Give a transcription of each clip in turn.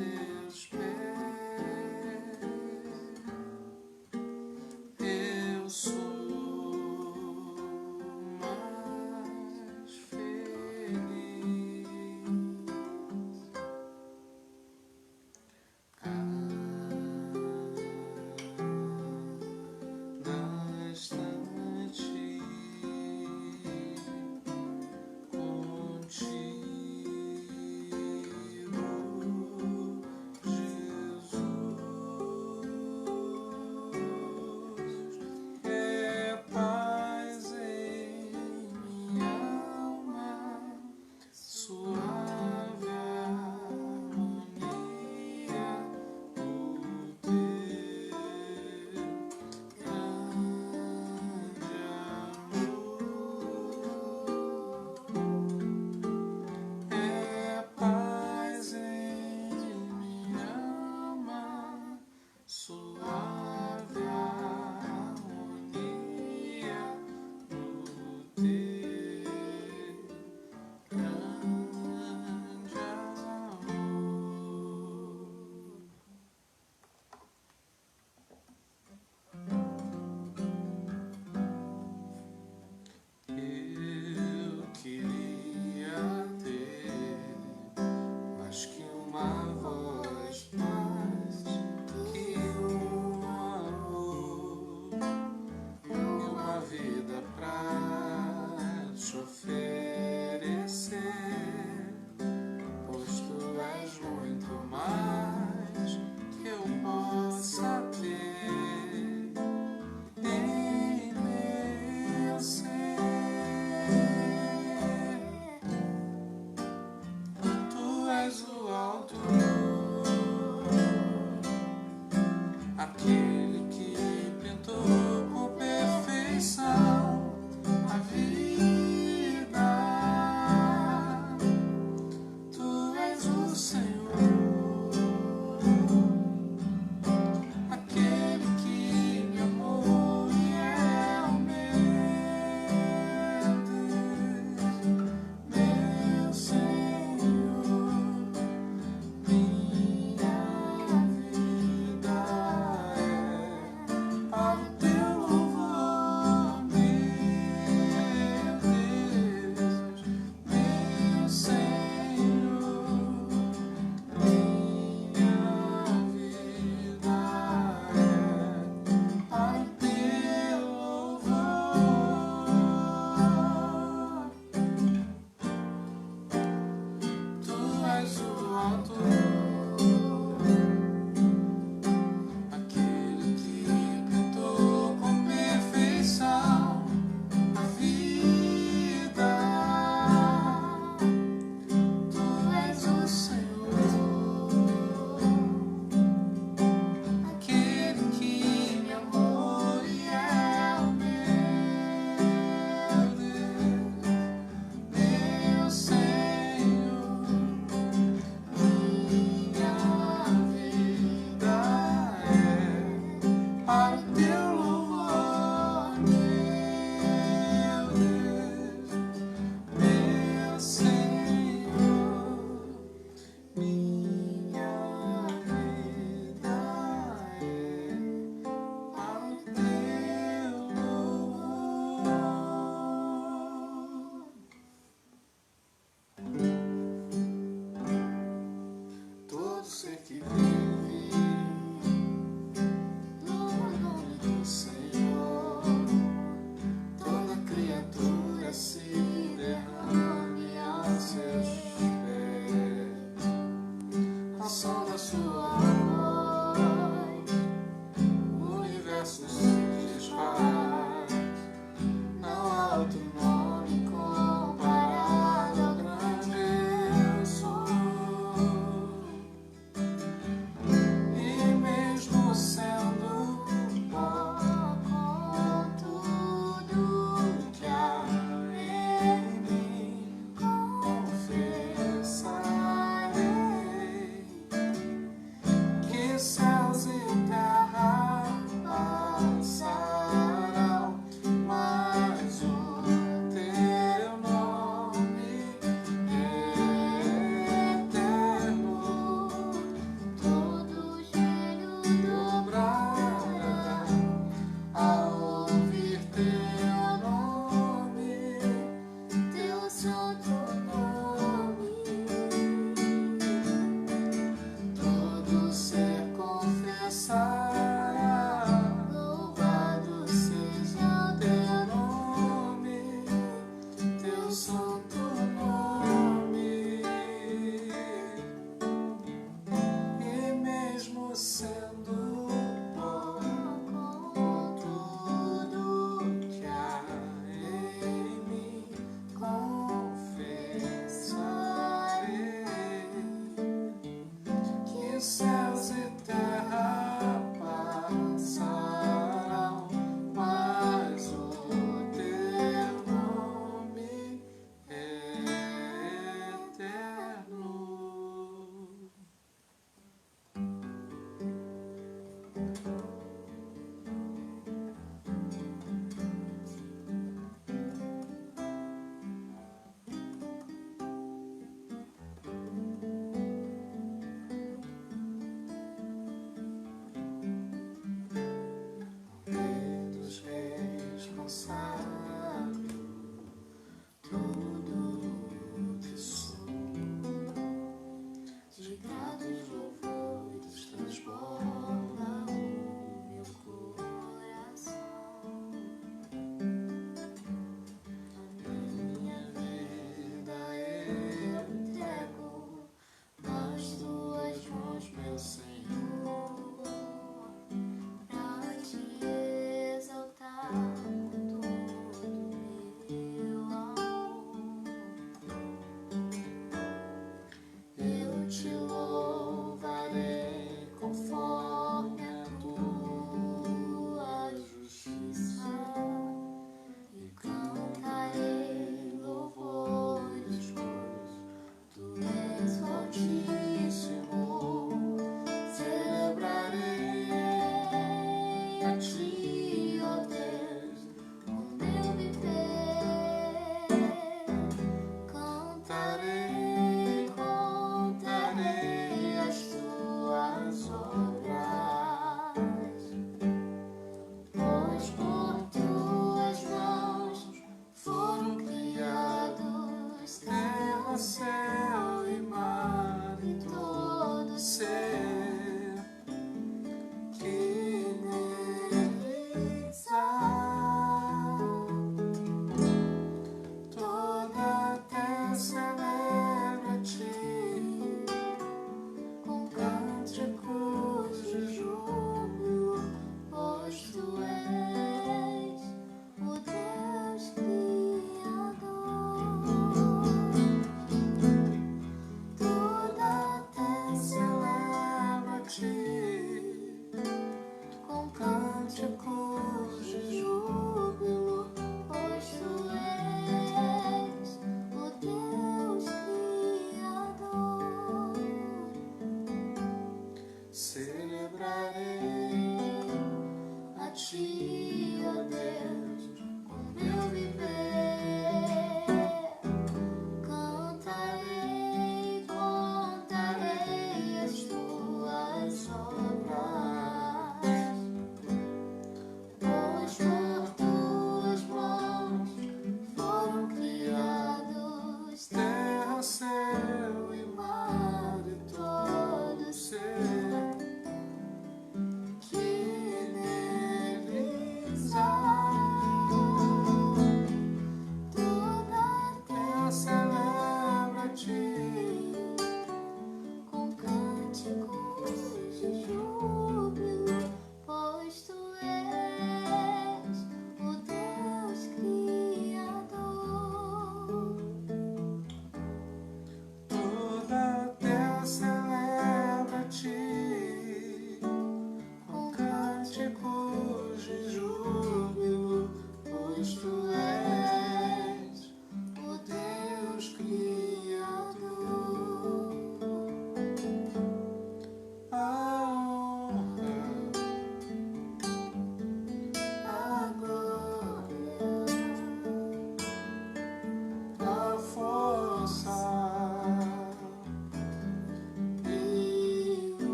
teus pés. Eu sou mais feliz. Cada instante contigo, Jesus, é paz em minha alma, suave harmonia, o teu grande amor. É paz em minha alma, suave harmonia, no teu grande amor. Eu queria ter mais que uma voz, mais que um amor e uma vida pra te oferecer, pois tu és muito mais que eu possa ter em meu ser. Tu és o autor, aquele que pintou com perfeição a vida. Tu és o Senhor, aquele que me amou e é o meu Deus, meu Senhor. Minha vida é para o teu louvor, meu Deus, meu Senhor. Minha vida é para o teu louvor. Tu és o autor, aquele que pintou com perfeição a vida. Tu és o Senhor, aquele que me amou e é o meu Deus, meu Senhor. Minha vida é para o teu louvor, meu Deus, meu Senhor. Minha vida é para o teu louvor. Todo ser que vive no nome do Senhor, toda criatura se derrame aos seus pés, ao som da sua voz, o universo se desfaz. Não há outro nome comparado ao grande eu sou. E mesmo sendo pó, com tudo que há em mim, confessarei céus e terra passarão, mas o teu nome é eterno.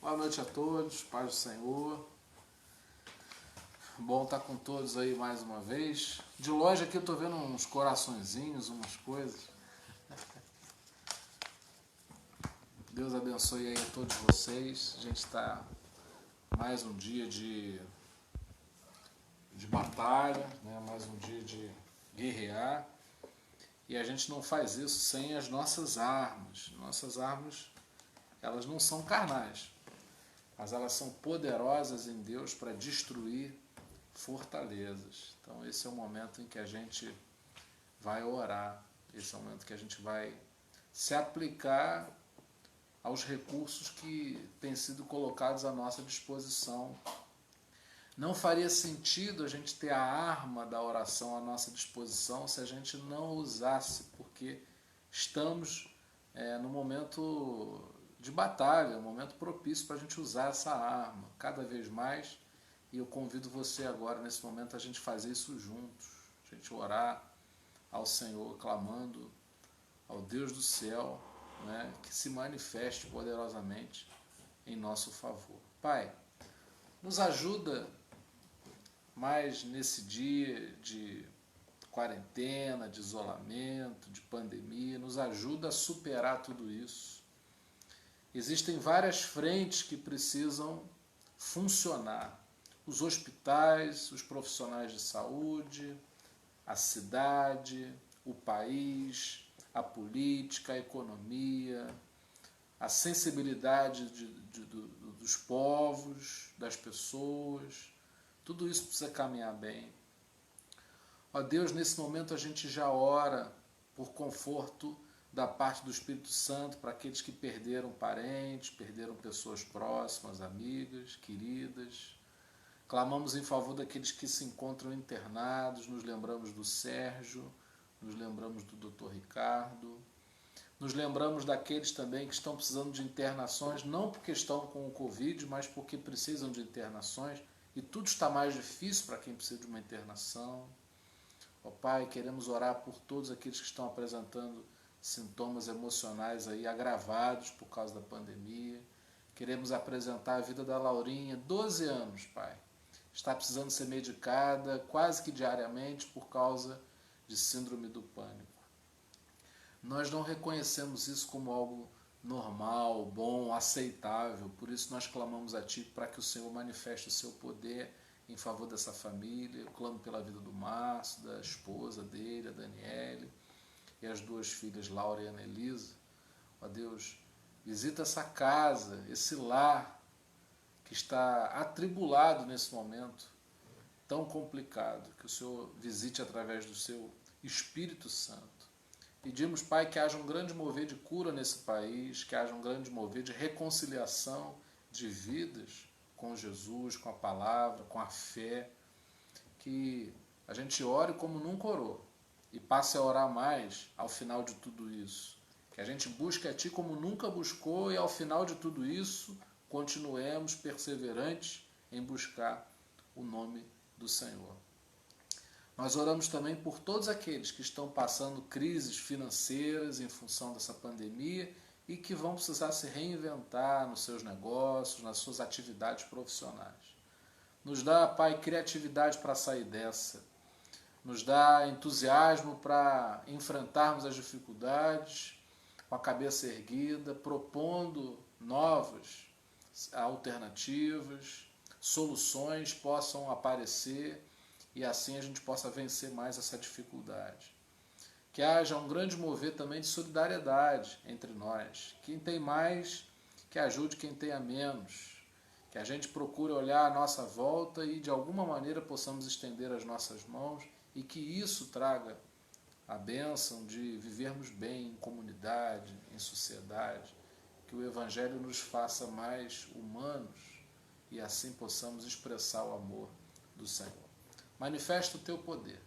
Boa noite a todos, paz do Senhor. Bom estar com todos aí mais uma vez. De longe aqui eu estou vendo uns coraçõezinhos, umas coisas. Deus abençoe aí a todos vocês. A gente está mais um dia de batalha, né? Mais um dia de guerrear. E a gente não faz isso sem as nossas armas. Nossas armas, elas não são carnais, mas elas são poderosas em Deus para destruir fortalezas. Então esse é o momento em que a gente vai orar, esse é o momento que a gente vai se aplicar aos recursos que têm sido colocados à nossa disposição. Não faria sentido a gente ter a arma da oração à nossa disposição se a gente não usasse, porque estamos no momento de batalha, um momento propício para a gente usar essa arma cada vez mais. E eu convido você agora, nesse momento, a gente fazer isso juntos, a gente orar ao Senhor, clamando ao Deus do céu, né, que se manifeste poderosamente em nosso favor. Pai, nos ajuda mais nesse dia de quarentena, de isolamento, de pandemia, nos ajuda a superar tudo isso. Existem várias frentes que precisam funcionar. Os hospitais, os profissionais de saúde, a cidade, o país, a política, a economia, a sensibilidade dos povos, das pessoas, tudo isso precisa caminhar bem. Ó Deus, nesse momento a gente já ora por conforto da parte do Espírito Santo para aqueles que perderam parentes, perderam pessoas próximas, amigas, queridas. Clamamos em favor daqueles que se encontram internados, nos lembramos do Sérgio, nos lembramos do Dr. Ricardo, nos lembramos daqueles também que estão precisando de internações, não porque estão com o Covid, mas porque precisam de internações, e tudo está mais difícil para quem precisa de uma internação. Ó Pai, queremos orar por todos aqueles que estão apresentando sintomas emocionais aí agravados por causa da pandemia. Queremos apresentar a vida da Laurinha, 12 anos, Pai. Está precisando ser medicada quase que diariamente por causa de síndrome do pânico. Nós não reconhecemos isso como algo normal, bom, aceitável, por isso nós clamamos a Ti para que o Senhor manifeste o Seu poder em favor dessa família. Eu clamo pela vida do Márcio, da esposa dele, a Daniele, e as duas filhas, Laura e Ana Elisa. Ó Deus, visita essa casa, esse lar que está atribulado nesse momento tão complicado, que o Senhor visite através do Seu Espírito Santo. Pedimos, Pai, que haja um grande mover de cura nesse país, que haja um grande mover de reconciliação de vidas com Jesus, com a palavra, com a fé, que a gente ore como nunca orou e passe a orar mais ao final de tudo isso. Que a gente busque a Ti como nunca buscou e ao final de tudo isso continuemos perseverantes em buscar o nome do Senhor. Nós oramos também por todos aqueles que estão passando crises financeiras em função dessa pandemia e que vão precisar se reinventar nos seus negócios, nas suas atividades profissionais. Nos dá, Pai, criatividade para sair dessa. Nos dá entusiasmo para enfrentarmos as dificuldades com a cabeça erguida, propondo novas alternativas, soluções possam aparecer e assim a gente possa vencer mais essa dificuldade. Que haja um grande mover também de solidariedade entre nós. Quem tem mais, que ajude quem tem a menos. Que a gente procure olhar à nossa volta e de alguma maneira possamos estender as nossas mãos e que isso traga a bênção de vivermos bem em comunidade, em sociedade. Que o Evangelho nos faça mais humanos e assim possamos expressar o amor do Senhor. Manifesta o Teu poder.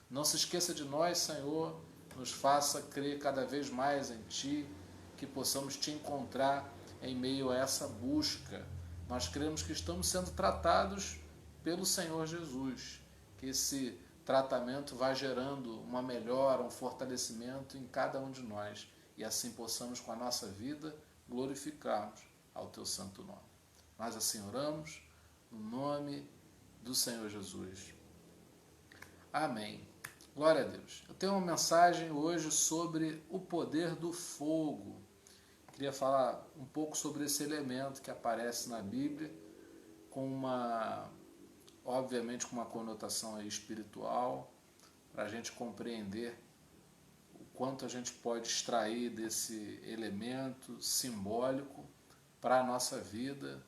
Não se esqueça de nós, Senhor, nos faça crer cada vez mais em Ti, que possamos Te encontrar em meio a essa busca. Nós cremos que estamos sendo tratados pelo Senhor Jesus, que esse tratamento vai gerando uma melhora, um fortalecimento em cada um de nós, e assim possamos com a nossa vida glorificarmos ao Teu santo nome. Nós assim oramos, no nome do Senhor Jesus. Amém. Glória a Deus. Eu tenho uma mensagem hoje sobre o poder do fogo. Queria falar um pouco sobre esse elemento que aparece na Bíblia, obviamente com uma conotação aí espiritual, para a gente compreender o quanto a gente pode extrair desse elemento simbólico para a nossa vida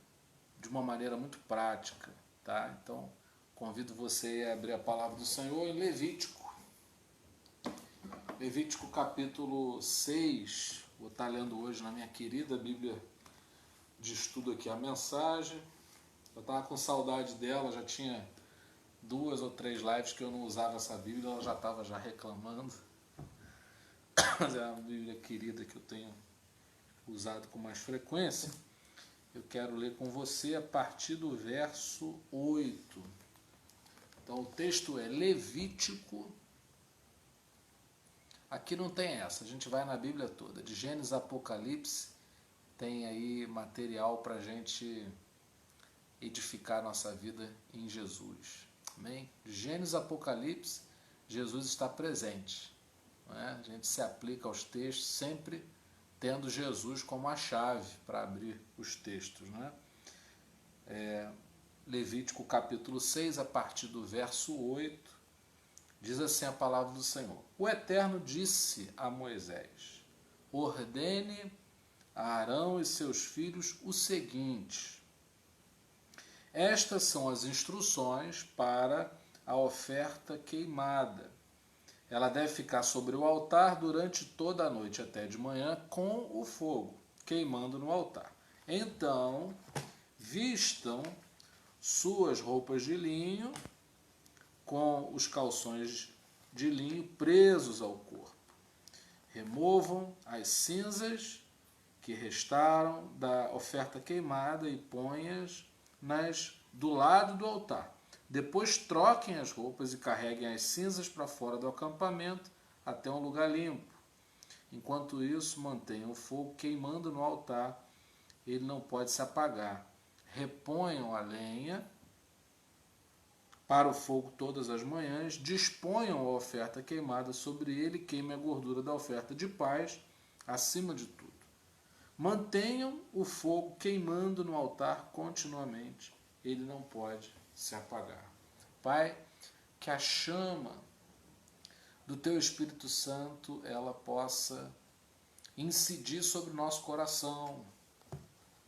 de uma maneira muito prática, tá? Então, convido você a abrir a palavra do Senhor em Levítico. Levítico capítulo 6, vou estar lendo hoje na minha querida Bíblia de estudo aqui a mensagem. Eu estava com saudade dela, já tinha 2 ou 3 lives que eu não usava essa Bíblia, ela já estava reclamando. Mas é uma Bíblia querida que eu tenho usado com mais frequência. Eu quero ler com você a partir do verso 8. Então o texto é Levítico. Aqui não tem essa, a gente vai na Bíblia toda. De Gênesis a Apocalipse tem aí material para a gente edificar nossa vida em Jesus. Amém? De Gênesis a Apocalipse, Jesus está presente. Não é? A gente se aplica aos textos sempre tendo Jesus como a chave para abrir os textos. Não é? Levítico capítulo 6, a partir do verso 8, diz assim a palavra do Senhor. O Eterno disse a Moisés: ordene a Arão e seus filhos o seguinte: estas são as instruções para a oferta queimada. Ela deve ficar sobre o altar durante toda a noite até de manhã com o fogo queimando no altar. Então, vistam suas roupas de linho com os calções de linho presos ao corpo. Removam as cinzas que restaram da oferta queimada e ponhas do lado do altar. Depois troquem as roupas e carreguem as cinzas para fora do acampamento até um lugar limpo. Enquanto isso, mantenham o fogo queimando no altar. Ele não pode se apagar. Reponham a lenha para o fogo todas as manhãs. Disponham a oferta queimada sobre ele e queimem a gordura da oferta de paz acima de tudo. Mantenham o fogo queimando no altar continuamente. Ele não pode se apagar. Pai, que a chama do Teu Espírito Santo ela possa incidir sobre o nosso coração,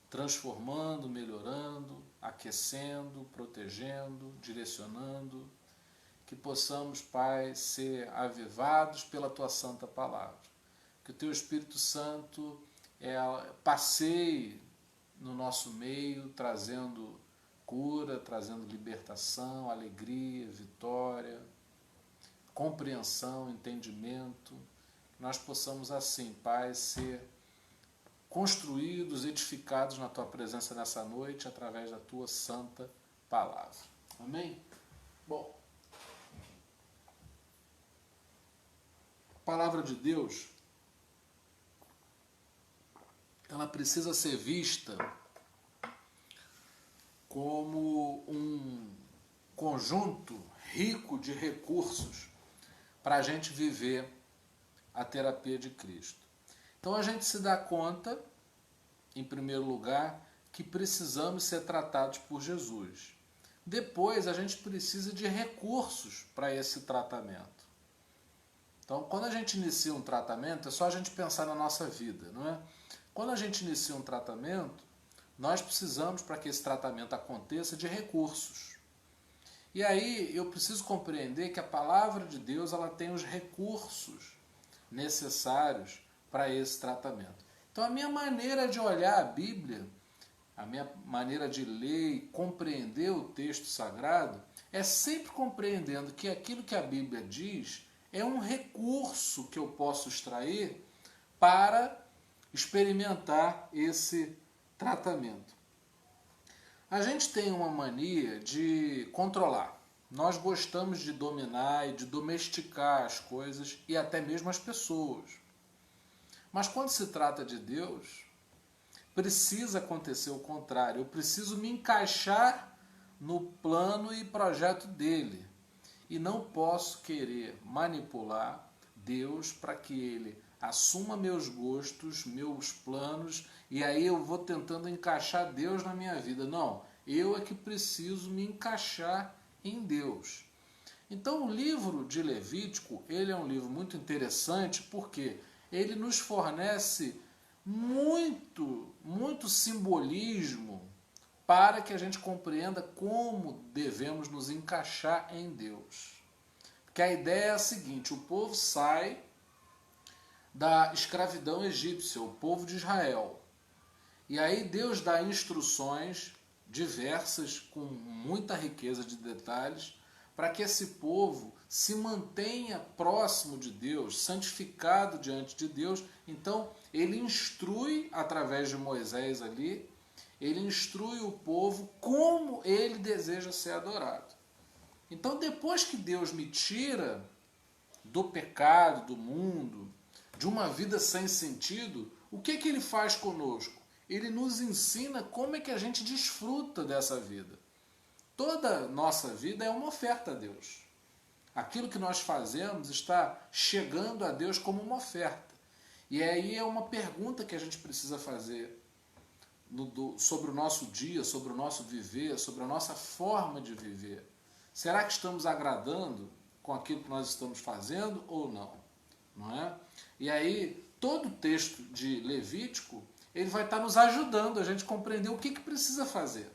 transformando, melhorando, aquecendo, protegendo, direcionando, que possamos, Pai, ser avivados pela Tua Santa Palavra. Que o Teu Espírito Santo passeie no nosso meio, trazendo cura, trazendo libertação, alegria, vitória, compreensão, entendimento. Que nós possamos assim, Pai, ser construídos, edificados na Tua presença nessa noite, através da Tua Santa Palavra. Amém? Bom, a Palavra de Deus, ela precisa ser vista como um conjunto rico de recursos para a gente viver a terapia de Cristo. Então a gente se dá conta, em primeiro lugar, que precisamos ser tratados por Jesus. Depois a gente precisa de recursos para esse tratamento. Então quando a gente inicia um tratamento, é só a gente pensar na nossa vida, não é? Quando a gente inicia um tratamento, nós precisamos, para que esse tratamento aconteça, de recursos. E aí eu preciso compreender que a palavra de Deus ela tem os recursos necessários para esse tratamento. Então a minha maneira de olhar a Bíblia, a minha maneira de ler e compreender o texto sagrado, é sempre compreendendo que aquilo que a Bíblia diz é um recurso que eu posso extrair para experimentar esse tratamento. A gente tem uma mania de controlar. Nós gostamos de dominar e de domesticar as coisas e até mesmo as pessoas. Mas quando se trata de Deus, precisa acontecer o contrário. Eu preciso me encaixar no plano e projeto dele. E não posso querer manipular Deus para que ele assuma meus gostos, meus planos, e aí eu vou tentando encaixar Deus na minha vida. Não, eu é que preciso me encaixar em Deus. Então o livro de Levítico, ele é um livro muito interessante porque ele nos fornece muito simbolismo para que a gente compreenda como devemos nos encaixar em Deus. Porque a ideia é a seguinte: o povo sai da escravidão egípcia, o povo de Israel. E aí Deus dá instruções diversas, com muita riqueza de detalhes, para que esse povo se mantenha próximo de Deus, santificado diante de Deus. Então, ele instrui, através de Moisés ali, ele instrui o povo como ele deseja ser adorado. Então, depois que Deus me tira do pecado, do mundo, de uma vida sem sentido, o que ele faz conosco? Ele nos ensina como é que a gente desfruta dessa vida. Toda nossa vida é uma oferta a Deus. Aquilo que nós fazemos está chegando a Deus como uma oferta. E aí é uma pergunta que a gente precisa fazer sobre o nosso dia, sobre o nosso viver, sobre a nossa forma de viver. Será que estamos agradando com aquilo que nós estamos fazendo ou não? Não é? E aí, todo o texto de Levítico, ele vai estar nos ajudando a gente compreender o que precisa fazer.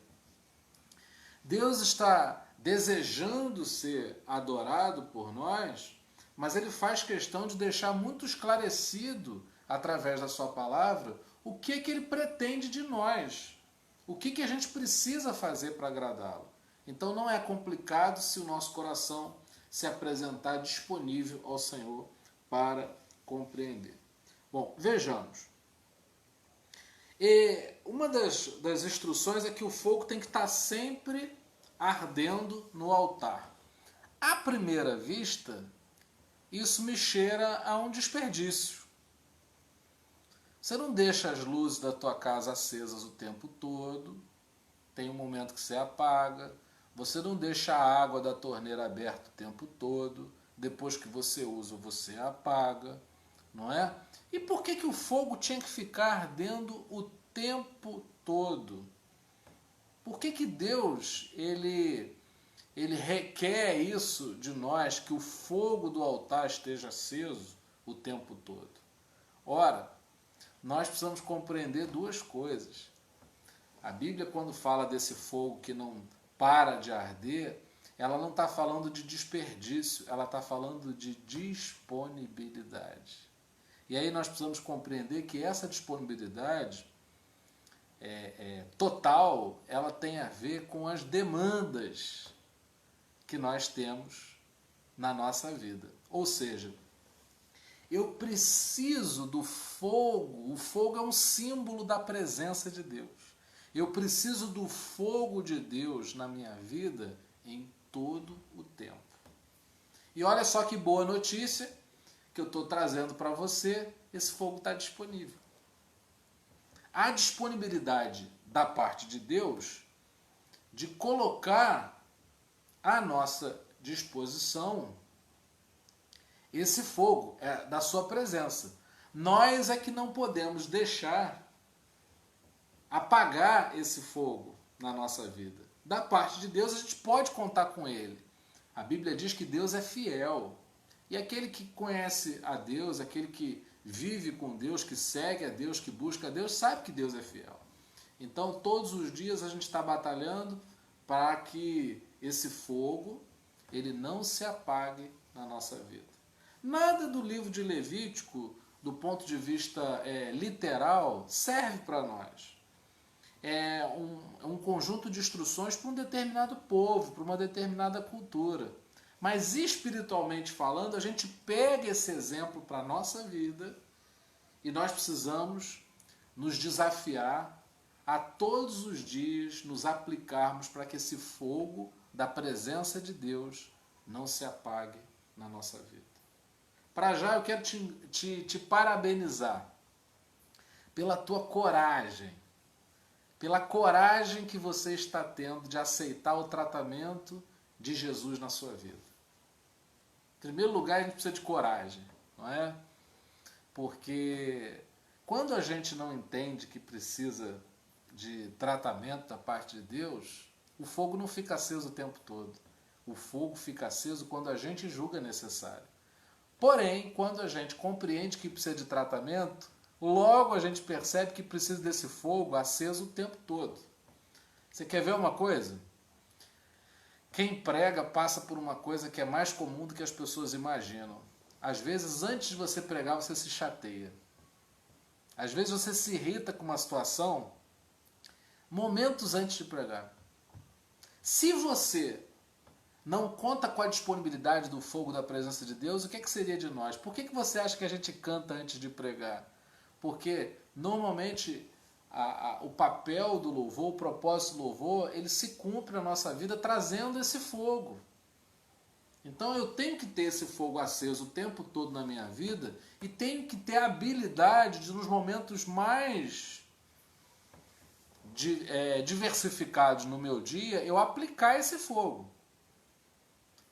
Deus está desejando ser adorado por nós, mas ele faz questão de deixar muito esclarecido, através da sua palavra, o que ele pretende de nós, o que a gente precisa fazer para agradá-lo. Então não é complicado se o nosso coração se apresentar disponível ao Senhor para compreender. Bom, vejamos. E uma das instruções é que o fogo tem que estar sempre ardendo no altar. À primeira vista, isso me cheira a um desperdício. Você não deixa as luzes da tua casa acesas o tempo todo, tem um momento que você apaga, você não deixa a água da torneira aberta o tempo todo, depois que você usa, você apaga, não é? E por que o fogo tinha que ficar ardendo o tempo todo? Por que Deus ele requer isso de nós, que o fogo do altar esteja aceso o tempo todo? Ora, nós precisamos compreender duas coisas. A Bíblia, quando fala desse fogo que não para de arder, ela não está falando de desperdício, ela está falando de disponibilidade. E aí nós precisamos compreender que essa disponibilidade total, ela tem a ver com as demandas que nós temos na nossa vida. Ou seja, eu preciso do fogo. O fogo é um símbolo da presença de Deus. Eu preciso do fogo de Deus na minha vida em todo o tempo. E olha só que boa notícia que eu estou trazendo para você, esse fogo está disponível. A disponibilidade da parte de Deus de colocar à nossa disposição esse fogo da sua presença. Nós é que não podemos deixar apagar esse fogo na nossa vida. Da parte de Deus, a gente pode contar com ele. A Bíblia diz que Deus é fiel. E aquele que conhece a Deus, aquele que vive com Deus, que segue a Deus, que busca a Deus, sabe que Deus é fiel. Então, todos os dias a gente está batalhando para que esse fogo ele não se apague na nossa vida. Nada do livro de Levítico, do ponto de vista literal, serve para nós. É um conjunto de instruções para um determinado povo, para uma determinada cultura. Mas espiritualmente falando, a gente pega esse exemplo para a nossa vida e nós precisamos nos desafiar a todos os dias nos aplicarmos para que esse fogo da presença de Deus não se apague na nossa vida. Para já eu quero te parabenizar pela tua coragem pela coragem que você está tendo de aceitar o tratamento de Jesus na sua vida. Em primeiro lugar, a gente precisa de coragem, não é? Porque quando a gente não entende que precisa de tratamento da parte de Deus, o fogo não fica aceso o tempo todo. O fogo fica aceso quando a gente julga necessário. Porém, quando a gente compreende que precisa de tratamento, logo a gente percebe que precisa desse fogo aceso o tempo todo. Você quer ver uma coisa? Quem prega passa por uma coisa que é mais comum do que as pessoas imaginam. Às vezes, antes de você pregar, você se chateia. Às vezes você se irrita com uma situação momentos antes de pregar. Se você não conta com a disponibilidade do fogo da presença de Deus, o que seria de nós? Por que você acha que a gente canta antes de pregar? Porque normalmente o papel do louvor, o propósito do louvor, ele se cumpre na nossa vida trazendo esse fogo. Então eu tenho que ter esse fogo aceso o tempo todo na minha vida e tenho que ter a habilidade de, nos momentos mais diversificados no meu dia, eu aplicar esse fogo.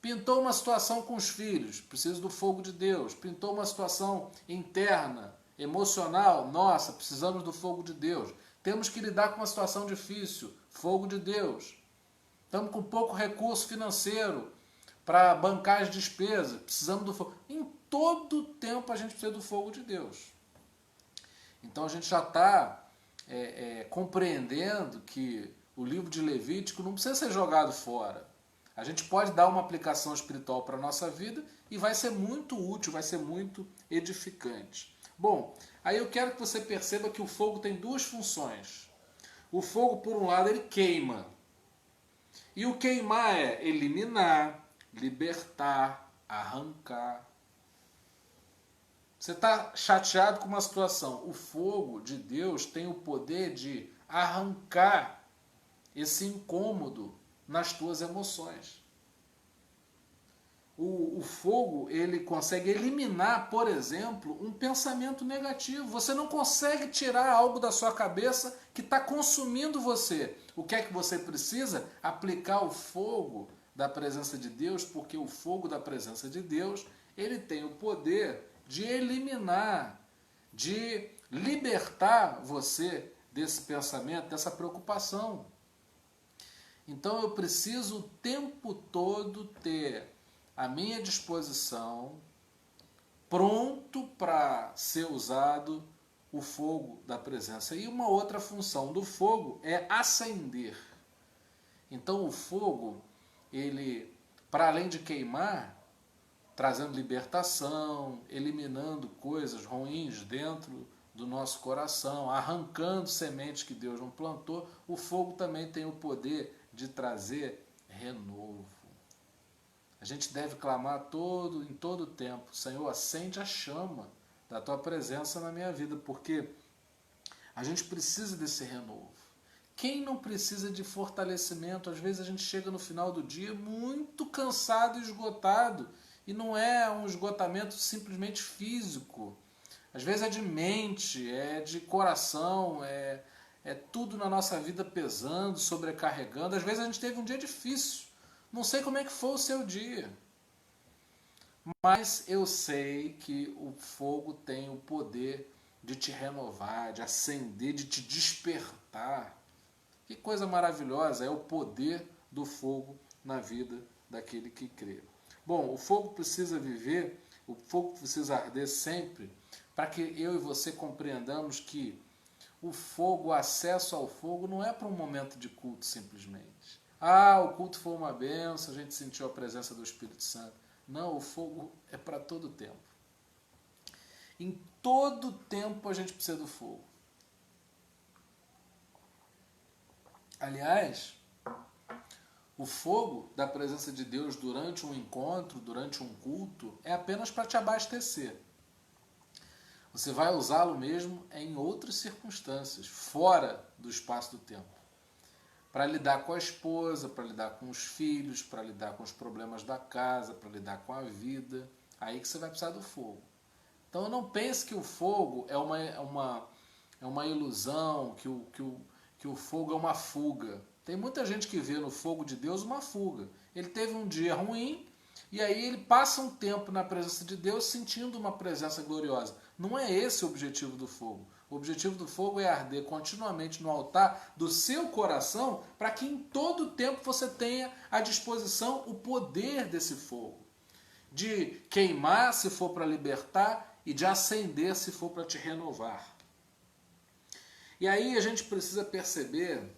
Pintou uma situação com os filhos, preciso do fogo de Deus. Pintou uma situação interna, emocional, nossa, precisamos do fogo de Deus. Temos que lidar com uma situação difícil, fogo de Deus. Estamos com pouco recurso financeiro para bancar as despesas, precisamos do fogo. Em todo tempo a gente precisa do fogo de Deus. Então a gente já está compreendendo que o livro de Levítico não precisa ser jogado fora. A gente pode dar uma aplicação espiritual para a nossa vida e vai ser muito útil, vai ser muito edificante. Bom, aí eu quero que você perceba que o fogo tem duas funções. O fogo, por um lado, ele queima. E o queimar é eliminar, libertar, arrancar. Você está chateado com uma situação. O fogo de Deus tem o poder de arrancar esse incômodo nas tuas emoções. O fogo, ele consegue eliminar, por exemplo, um pensamento negativo. Você não consegue tirar algo da sua cabeça que está consumindo você. O que é que você precisa? Aplicar o fogo da presença de Deus, porque o fogo da presença de Deus, ele tem o poder de eliminar, de libertar você desse pensamento, dessa preocupação. Então eu preciso o tempo todo ter à minha disposição, pronto para ser usado, o fogo da presença. E uma outra função do fogo é acender. Então o fogo, ele, para além de queimar, trazendo libertação, eliminando coisas ruins dentro do nosso coração, arrancando sementes que Deus não plantou, o fogo também tem o poder de trazer renovo. A gente deve clamar em todo tempo: Senhor, acende a chama da Tua presença na minha vida, porque a gente precisa desse renovo. Quem não precisa de fortalecimento? Às vezes a gente chega no final do dia muito cansado e esgotado, e não é um esgotamento simplesmente físico. Às vezes é de mente, é de coração, é tudo na nossa vida pesando, sobrecarregando. Às vezes a gente teve um dia difícil. Não sei como é que foi o seu dia. Mas eu sei que o fogo tem o poder de te renovar, de acender, de te despertar. Que coisa maravilhosa é o poder do fogo na vida daquele que crê. Bom, o fogo precisa viver, o fogo precisa arder sempre, para que eu e você compreendamos que o fogo, o acesso ao fogo, não é para um momento de culto simplesmente. Ah, o culto foi uma benção, a gente sentiu a presença do Espírito Santo. Não, o fogo é para todo o tempo. Em todo tempo a gente precisa do fogo. Aliás, o fogo da presença de Deus durante um encontro, durante um culto, é apenas para te abastecer. Você vai usá-lo mesmo em outras circunstâncias, fora do espaço do tempo. Para lidar com a esposa, para lidar com os filhos, para lidar com os problemas da casa, para lidar com a vida. Aí que você vai precisar do fogo. Então não pense que o fogo é uma ilusão, que o fogo é uma fuga. Tem muita gente que vê no fogo de Deus uma fuga. Ele teve um dia ruim e aí ele passa um tempo na presença de Deus sentindo uma presença gloriosa. Não é esse o objetivo do fogo. O objetivo do fogo é arder continuamente no altar do seu coração para que em todo tempo você tenha à disposição o poder desse fogo. De queimar se for para libertar e de acender se for para te renovar. E aí a gente precisa perceber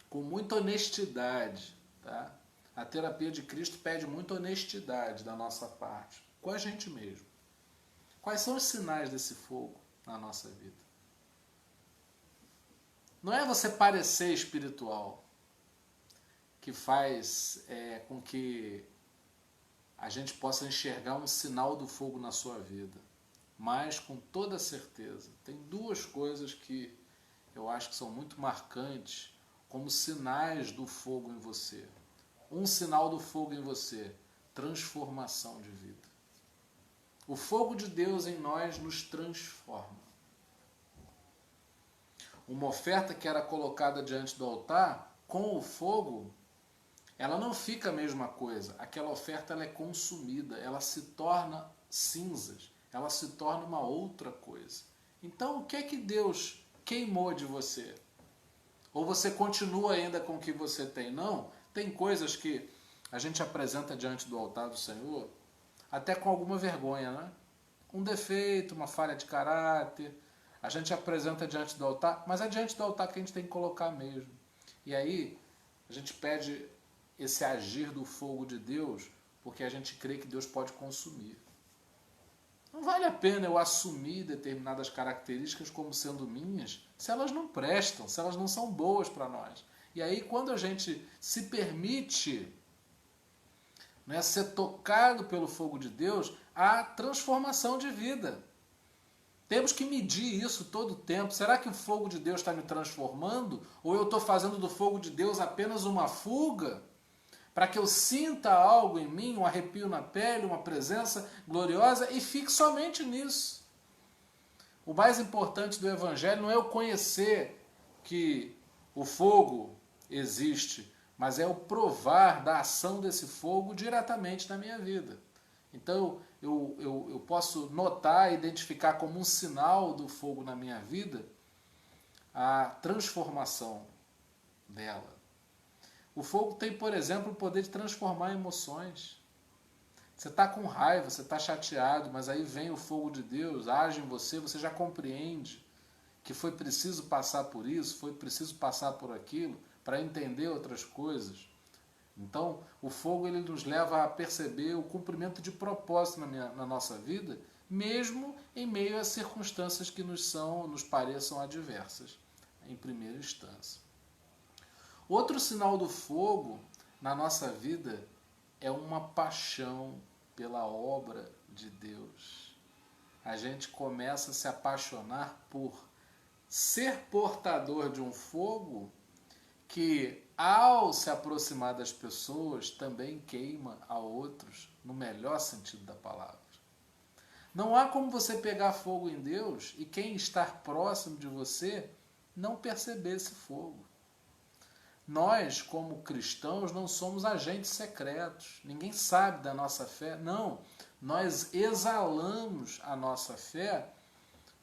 com muita honestidade, tá? A terapia de Cristo pede muita honestidade da nossa parte, com a gente mesmo. Quais são os sinais desse fogo na nossa vida? Não é você parecer espiritual que faz com que a gente possa enxergar um sinal do fogo na sua vida. Mas, com toda certeza, tem duas coisas que eu acho que são muito marcantes como sinais do fogo em você. Um sinal do fogo em você, transformação de vida. O fogo de Deus em nós nos transforma. Uma oferta que era colocada diante do altar, com o fogo, ela não fica a mesma coisa. Aquela oferta ela é consumida, ela se torna cinzas, ela se torna uma outra coisa. Então, o que é que Deus queimou de você? Ou você continua ainda com o que você tem? Não, tem coisas que a gente apresenta diante do altar do Senhor, até com alguma vergonha, né? Um defeito, uma falha de caráter, a gente apresenta diante do altar, mas é diante do altar que a gente tem que colocar mesmo. E aí, a gente pede esse agir do fogo de Deus, porque a gente crê que Deus pode consumir. Não vale a pena eu assumir determinadas características como sendo minhas, se elas não prestam, se elas não são boas para nós. E aí, quando a gente se permite ser tocado pelo fogo de Deus, há transformação de vida. Temos que medir isso todo o tempo. Será que o fogo de Deus está me transformando? Ou eu estou fazendo do fogo de Deus apenas uma fuga? Para que eu sinta algo em mim, um arrepio na pele, uma presença gloriosa e fique somente nisso. O mais importante do Evangelho não é eu conhecer que o fogo existe, mas é eu provar da ação desse fogo diretamente na minha vida. Então eu posso notar, identificar como um sinal do fogo na minha vida a transformação dela. O fogo tem, por exemplo, o poder de transformar emoções. Você está com raiva, você está chateado, mas aí vem o fogo de Deus, age em você, você já compreende que foi preciso passar por isso, foi preciso passar por aquilo, para entender outras coisas. Então, o fogo ele nos leva a perceber o cumprimento de propósito na nossa vida, mesmo em meio a circunstâncias que nos pareçam adversas, em primeira instância. Outro sinal do fogo na nossa vida é uma paixão pela obra de Deus. A gente começa a se apaixonar por ser portador de um fogo que, ao se aproximar das pessoas, também queima a outros, no melhor sentido da palavra. Não há como você pegar fogo em Deus e quem está próximo de você não perceber esse fogo. Nós, como cristãos, não somos agentes secretos. Ninguém sabe da nossa fé. Não, nós exalamos a nossa fé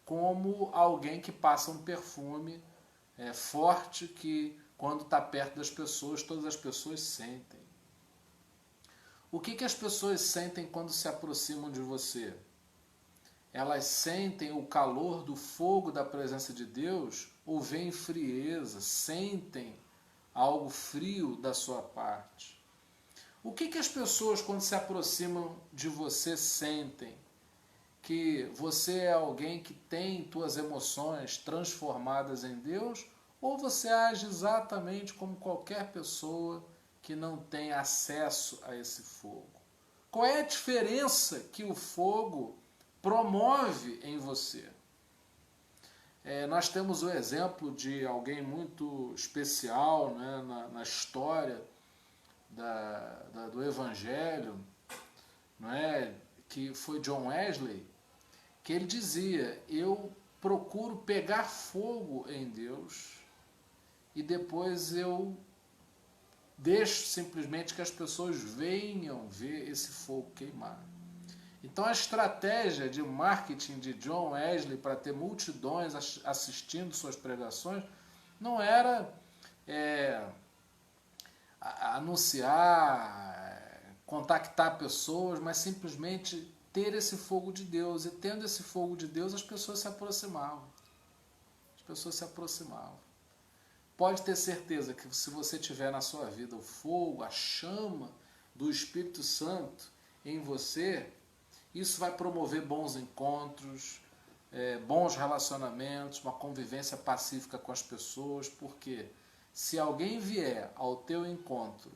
como alguém que passa um perfume forte que, quando está perto das pessoas, todas as pessoas sentem. O que as pessoas sentem quando se aproximam de você? Elas sentem o calor do fogo da presença de Deus ou veem frieza, sentem algo frio da sua parte? O que as pessoas, quando se aproximam de você, sentem? Que você é alguém que tem suas emoções transformadas em Deus, ou você age exatamente como qualquer pessoa que não tem acesso a esse fogo? Qual é a diferença que o fogo promove em você? Nós temos o exemplo de alguém muito especial, né, na história do Evangelho, não é, que foi John Wesley, que ele dizia: eu procuro pegar fogo em Deus e depois eu deixo simplesmente que as pessoas venham ver esse fogo queimar. Então a estratégia de marketing de John Wesley para ter multidões assistindo suas pregações não era anunciar, contactar pessoas, mas simplesmente ter esse fogo de Deus. E tendo esse fogo de Deus, as pessoas se aproximavam. As pessoas se aproximavam. Pode ter certeza que se você tiver na sua vida o fogo, a chama do Espírito Santo em você, isso vai promover bons encontros, bons relacionamentos, uma convivência pacífica com as pessoas, porque se alguém vier ao teu encontro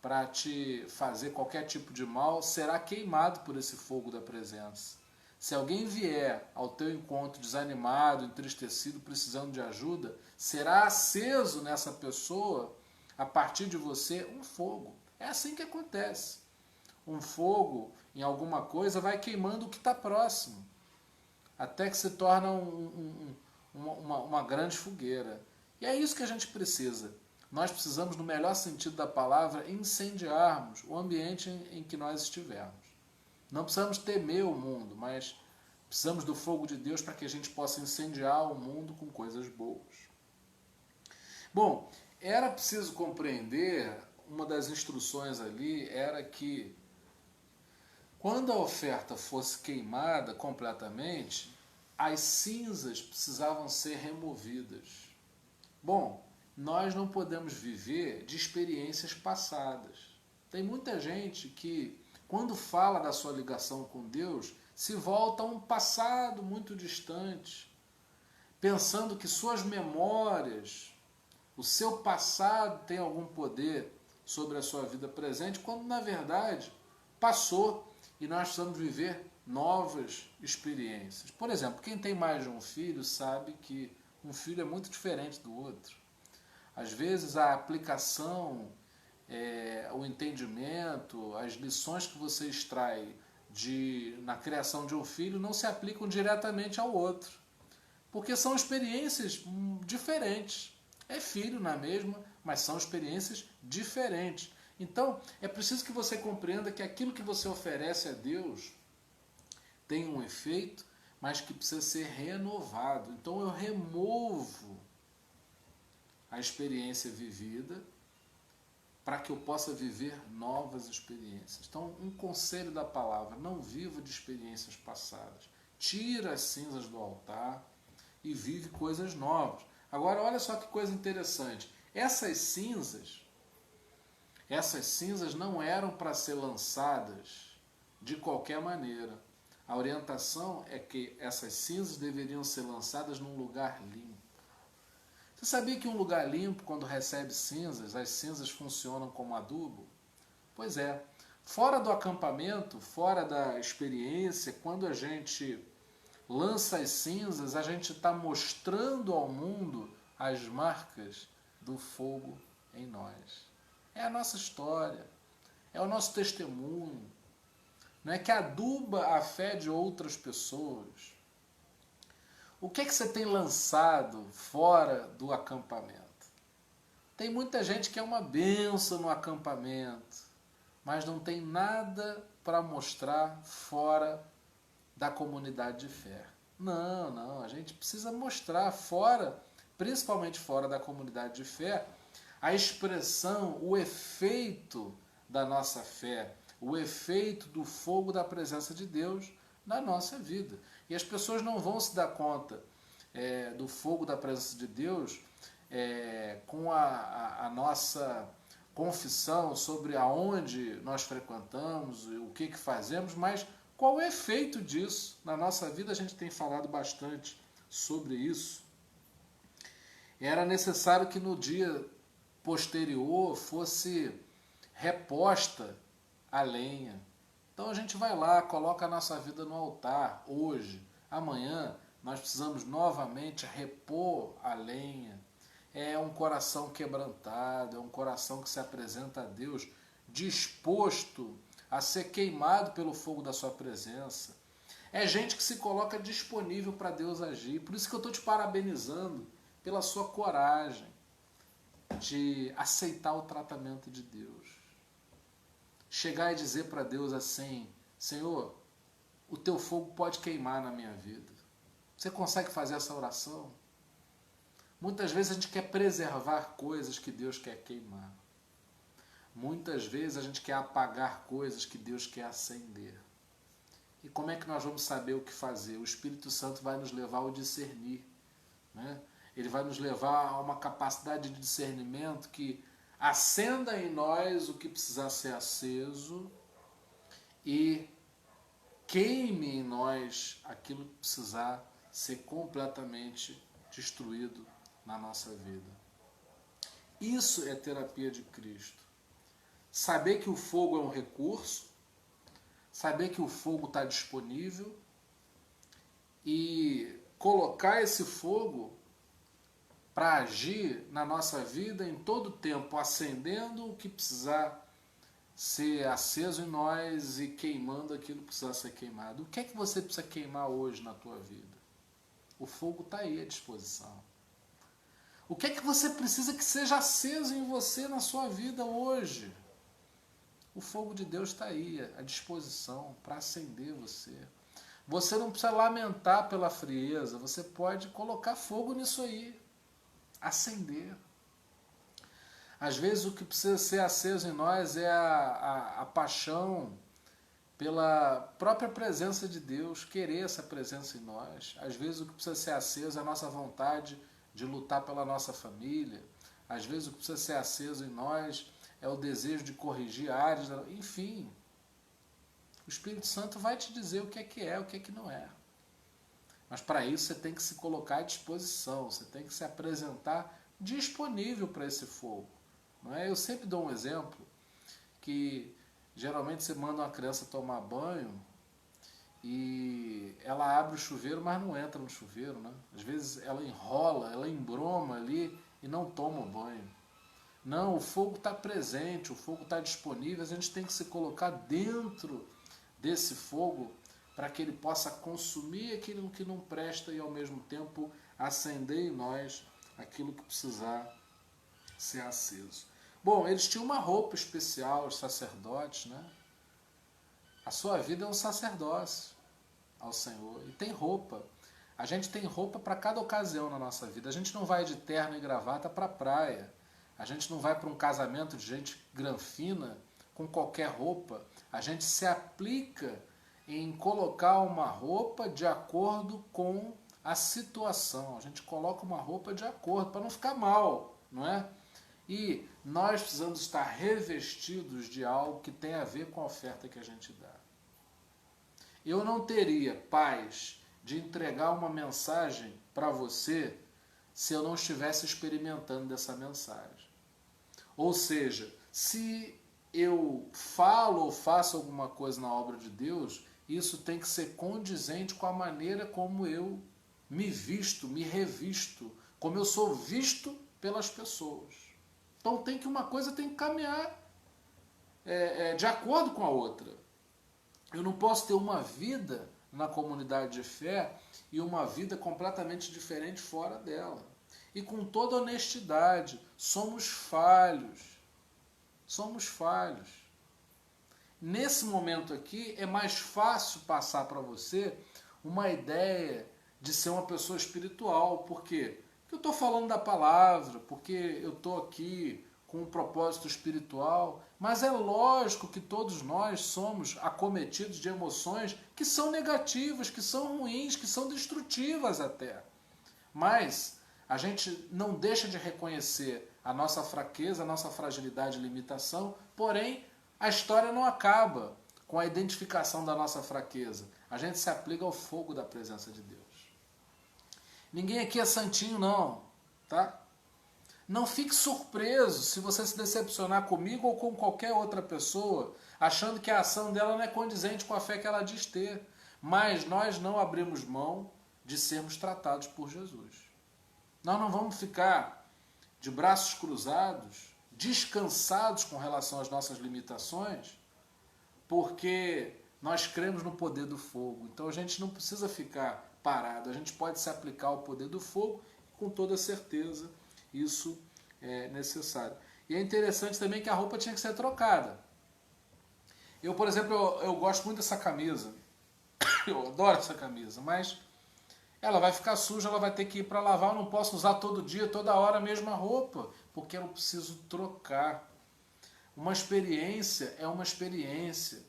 para te fazer qualquer tipo de mal, será queimado por esse fogo da presença. Se alguém vier ao teu encontro desanimado, entristecido, precisando de ajuda, será aceso nessa pessoa, a partir de você, um fogo. É assim que acontece. Um fogo em alguma coisa vai queimando o que está próximo, até que se torna uma grande fogueira. E é isso que a gente precisa. Nós precisamos, no melhor sentido da palavra, incendiarmos o ambiente em que nós estivermos. Não precisamos temer o mundo, mas precisamos do fogo de Deus para que a gente possa incendiar o mundo com coisas boas. Bom, era preciso compreender, uma das instruções ali era que quando a oferta fosse queimada completamente, as cinzas precisavam ser removidas. Bom, nós não podemos viver de experiências passadas. Tem muita gente que, quando fala da sua ligação com Deus, se volta a um passado muito distante, pensando que suas memórias, o seu passado tem algum poder sobre a sua vida presente, quando na verdade passou e nós precisamos viver novas experiências. Por exemplo, quem tem mais de um filho sabe que um filho é muito diferente do outro. Às vezes a aplicação, o entendimento, as lições que você extrai na criação de um filho não se aplicam diretamente ao outro, porque são experiências diferentes. É filho na mesma, mas são experiências diferentes. Então, é preciso que você compreenda que aquilo que você oferece a Deus tem um efeito, mas que precisa ser renovado. Então, eu removo a experiência vivida para que eu possa viver novas experiências. Então, um conselho da palavra: não viva de experiências passadas. Tira as cinzas do altar e vive coisas novas. Agora, olha só que coisa interessante. Essas cinzas não eram para ser lançadas de qualquer maneira. A orientação é que essas cinzas deveriam ser lançadas num lugar limpo. Você sabia que um lugar limpo, quando recebe cinzas, as cinzas funcionam como adubo? Pois é. Fora do acampamento, fora da experiência, quando a gente lança as cinzas, a gente está mostrando ao mundo as marcas do fogo em nós. É a nossa história, é o nosso testemunho, não é que aduba a fé de outras pessoas. O que é que você tem lançado fora do acampamento? Tem muita gente que é uma bênção no acampamento, mas não tem nada para mostrar fora da comunidade de fé. Não, a gente precisa mostrar fora, principalmente fora da comunidade de fé, a expressão, o efeito da nossa fé, o efeito do fogo da presença de Deus na nossa vida. E as pessoas não vão se dar conta do fogo da presença de Deus com a nossa confissão sobre aonde nós frequentamos, o que fazemos, mas qual é o efeito disso na nossa vida. A gente tem falado bastante sobre isso. Era necessário que no dia posterior fosse reposta a lenha. Então a gente vai lá, coloca a nossa vida no altar hoje. Amanhã nós precisamos novamente repor a lenha. É um coração quebrantado, é um coração que se apresenta a Deus disposto a ser queimado pelo fogo da sua presença. É gente que se coloca disponível para Deus agir. Por isso que eu estou te parabenizando pela sua coragem, de aceitar o tratamento de Deus. Chegar e dizer para Deus assim: Senhor, o teu fogo pode queimar na minha vida. Você consegue fazer essa oração? Muitas vezes a gente quer preservar coisas que Deus quer queimar. Muitas vezes a gente quer apagar coisas que Deus quer acender. E como é que nós vamos saber o que fazer? O Espírito Santo vai nos levar ao discernir, né? Ele vai nos levar a uma capacidade de discernimento que acenda em nós o que precisar ser aceso e queime em nós aquilo que precisar ser completamente destruído na nossa vida. Isso é terapia de Cristo. Saber que o fogo é um recurso, saber que o fogo está disponível e colocar esse fogo para agir na nossa vida em todo o tempo, acendendo o que precisar ser aceso em nós e queimando aquilo que precisa ser queimado. O que é que você precisa queimar hoje na tua vida? O fogo está aí à disposição. O que é que você precisa que seja aceso em você na sua vida hoje? O fogo de Deus está aí à disposição para acender você. Você não precisa lamentar pela frieza, você pode colocar fogo nisso aí, acender. Às vezes o que precisa ser aceso em nós é a paixão pela própria presença de Deus, querer essa presença em nós. Às vezes o que precisa ser aceso é a nossa vontade de lutar pela nossa família. Às vezes o que precisa ser aceso em nós é o desejo de corrigir áreas. Enfim, o Espírito Santo vai te dizer o que é, o que não é. Mas para isso você tem que se colocar à disposição, você tem que se apresentar disponível para esse fogo. Não é? Eu sempre dou um exemplo que geralmente você manda uma criança tomar banho e ela abre o chuveiro, mas não entra no chuveiro, né? Às vezes ela enrola, ela embroma ali e não toma o banho. Não, o fogo está presente, o fogo está disponível, a gente tem que se colocar dentro desse fogo para que ele possa consumir aquilo que não presta e ao mesmo tempo acender em nós aquilo que precisar ser aceso. Bom, eles tinham uma roupa especial, os sacerdotes, né? A sua vida é um sacerdócio ao Senhor. E tem roupa. A gente tem roupa para cada ocasião na nossa vida. A gente não vai de terno e gravata para a praia. A gente não vai para um casamento de gente granfina com qualquer roupa. A gente se aplica em colocar uma roupa de acordo com a situação. A gente coloca uma roupa de acordo para não ficar mal, não é? E nós precisamos estar revestidos de algo que tem a ver com a oferta que a gente dá. Eu não teria paz de entregar uma mensagem para você se eu não estivesse experimentando dessa mensagem. Ou seja, se eu falo ou faço alguma coisa na obra de Deus, isso tem que ser condizente com a maneira como eu me visto, me revisto, como eu sou visto pelas pessoas. Então uma coisa tem que caminhar de acordo com a outra. Eu não posso ter uma vida na comunidade de fé e uma vida completamente diferente fora dela. E com toda honestidade, somos falhos. Somos falhos. Nesse momento aqui, é mais fácil passar para você uma ideia de ser uma pessoa espiritual. Por quê? Porque eu estou falando da palavra, porque eu estou aqui com um propósito espiritual, mas é lógico que todos nós somos acometidos de emoções que são negativas, que são ruins, que são destrutivas até. Mas a gente não deixa de reconhecer a nossa fraqueza, a nossa fragilidade e limitação, porém a história não acaba com a identificação da nossa fraqueza. A gente se aplica ao fogo da presença de Deus. Ninguém aqui é santinho não, tá? Não fique surpreso se você se decepcionar comigo ou com qualquer outra pessoa, achando que a ação dela não é condizente com a fé que ela diz ter. Mas nós não abrimos mão de sermos tratados por Jesus. Nós não vamos ficar de braços cruzados, descansados com relação às nossas limitações, porque nós cremos no poder do fogo. Então a gente não precisa ficar parado, a gente pode se aplicar ao poder do fogo e com toda certeza isso necessário. E é interessante também que a roupa tinha que ser trocada. Eu, por exemplo, eu gosto muito dessa camisa. Eu adoro essa camisa, mas ela vai ficar suja, ela vai ter que ir para lavar. Eu não posso usar todo dia, toda hora a mesma roupa, porque eu preciso trocar. Uma experiência é uma experiência,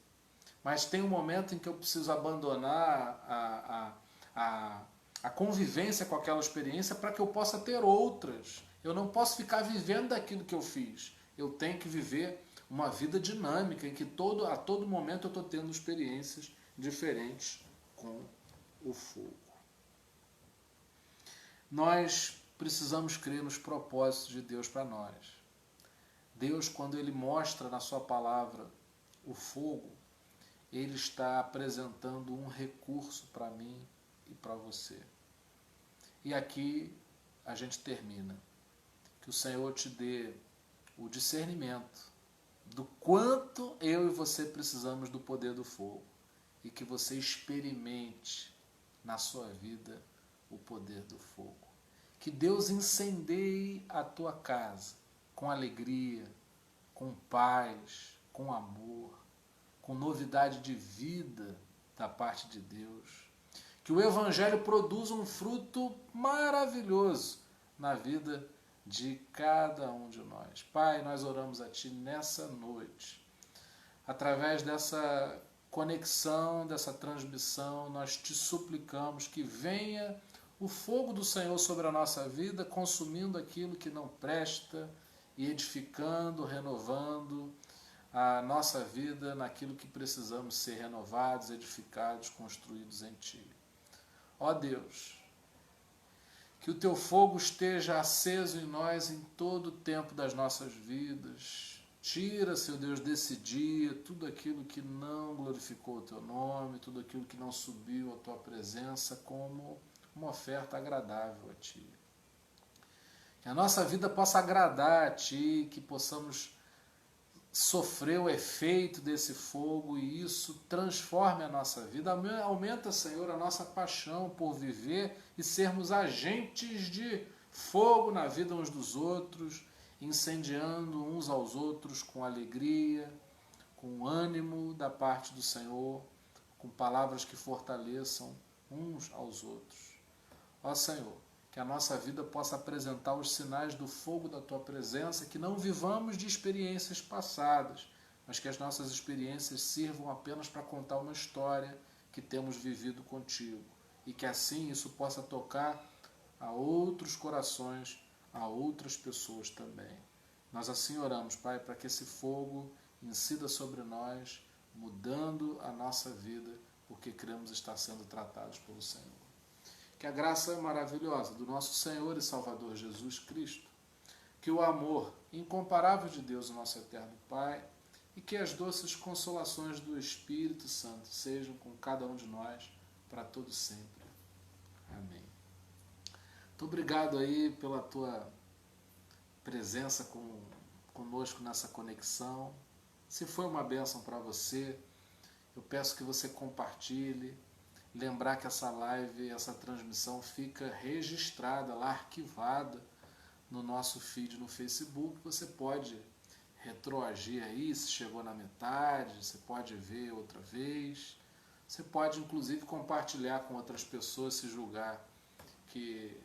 mas tem um momento em que eu preciso abandonar a convivência com aquela experiência para que eu possa ter outras. Eu não posso ficar vivendo daquilo que eu fiz. Eu tenho que viver uma vida dinâmica em que a todo momento eu estou tendo experiências diferentes com o fogo. Nós precisamos crer nos propósitos de Deus para nós. Deus, quando Ele mostra na sua palavra o fogo, Ele está apresentando um recurso para mim e para você. E aqui a gente termina. Que o Senhor te dê o discernimento do quanto eu e você precisamos do poder do fogo. E que você experimente na sua vida o poder do fogo. Que Deus incendeie a tua casa com alegria, com paz, com amor, com novidade de vida da parte de Deus. Que o Evangelho produza um fruto maravilhoso na vida de cada um de nós. Pai, nós oramos a Ti nessa noite. Através dessa conexão, dessa transmissão, nós Te suplicamos que venha o fogo do Senhor sobre a nossa vida, consumindo aquilo que não presta e edificando, renovando a nossa vida naquilo que precisamos ser renovados, edificados, construídos em Ti. Ó Deus, que o Teu fogo esteja aceso em nós em todo o tempo das nossas vidas. Tira, Seu Deus, desse dia tudo aquilo que não glorificou o Teu nome, tudo aquilo que não subiu à Tua presença como uma oferta agradável a Ti. Que a nossa vida possa agradar a Ti, que possamos sofrer o efeito desse fogo e isso transforme a nossa vida. Aumenta, Senhor, a nossa paixão por viver e sermos agentes de fogo na vida uns dos outros, incendiando uns aos outros com alegria, com ânimo da parte do Senhor, com palavras que fortaleçam uns aos outros. Ó Senhor, que a nossa vida possa apresentar os sinais do fogo da Tua presença, que não vivamos de experiências passadas, mas que as nossas experiências sirvam apenas para contar uma história que temos vivido contigo. E que assim isso possa tocar a outros corações, a outras pessoas também. Nós assim oramos, Pai, para que esse fogo incida sobre nós, mudando a nossa vida, porque cremos estar sendo tratados pelo Senhor. Que a graça maravilhosa do nosso Senhor e Salvador Jesus Cristo, que o amor incomparável de Deus, o nosso eterno Pai, e que as doces consolações do Espírito Santo sejam com cada um de nós para todo sempre. Amém. Muito obrigado aí pela tua presença conosco nessa conexão. Se foi uma bênção para você, eu peço que você compartilhe. Lembrar que essa live, essa transmissão fica registrada lá, arquivada no nosso feed no Facebook. Você pode retroagir aí, se chegou na metade, você pode ver outra vez. Você pode, inclusive, compartilhar com outras pessoas, se julgar que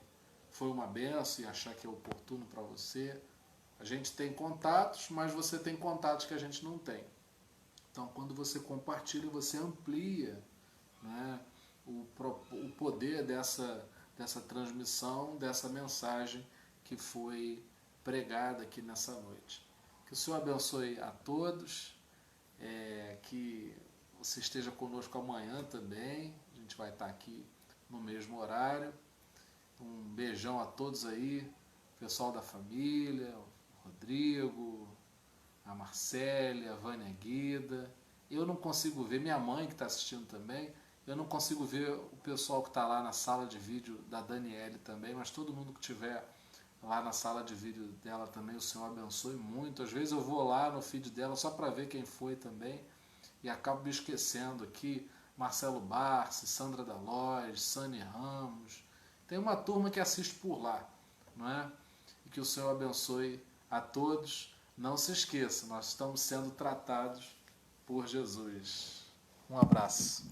foi uma benção e achar que é oportuno para você. A gente tem contatos, mas você tem contatos que a gente não tem. Então, quando você compartilha, você amplia, né, o poder dessa transmissão, dessa mensagem que foi pregada aqui nessa noite. Que o Senhor abençoe a todos, que você esteja conosco amanhã também, a gente vai estar aqui no mesmo horário. Um beijão a todos aí, pessoal da família, o Rodrigo, a Marcélia, a Vânia Guida. Eu não consigo ver, minha mãe que está assistindo também, eu não consigo ver o pessoal que está lá na sala de vídeo da Daniele também, mas todo mundo que estiver lá na sala de vídeo dela também, o Senhor abençoe muito. Às vezes eu vou lá no feed dela só para ver quem foi também e acabo me esquecendo aqui. Marcelo Barsi, Sandra Dalóis, Sani Ramos, tem uma turma que assiste por lá, não é? e que o Senhor abençoe a todos. Não se esqueça, nós estamos sendo tratados por Jesus. Um abraço.